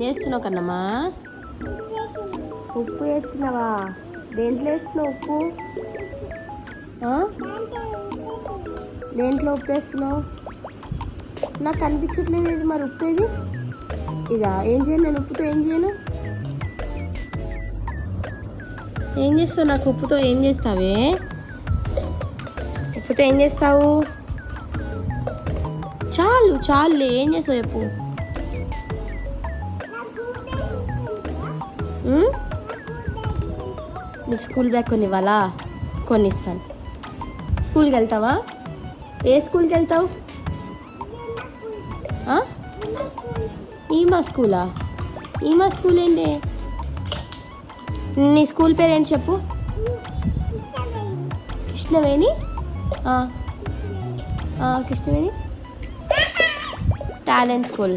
చేస్తున్నావు కన్నమ్మా? ఉప్పు వేస్తున్నావా? దేంట్లో వేస్తున్నావు ఉప్పు? దేంట్లో ఉప్పు వేస్తున్నావు? నాకు కనిపించట్లేదు. ఇది మరి ఉప్పు ఏది? ఇదా? ఏం చేయను నేను ఉప్పుతో? ఏం చేయను? ఏం చేస్తావు? నాకు ఉప్పుతో ఏం చేస్తావే? ఉప్పుతో ఏం చేస్తావు? చాలు చాలులే. ఏం చేస్తావు చెప్పు. నీకు స్కూల్ బ్యాగ్ కొనివ్వాలా? కొనిస్తాను. స్కూల్కి వెళ్తావా? ఏ స్కూల్కి వెళ్తావు? ఈమా స్కూలా? ఈమా స్కూల్ ఏంటి? నీ స్కూల్ పేరు ఏంటి చెప్పు. కృష్ణవేణి. Krishnaveni talent school.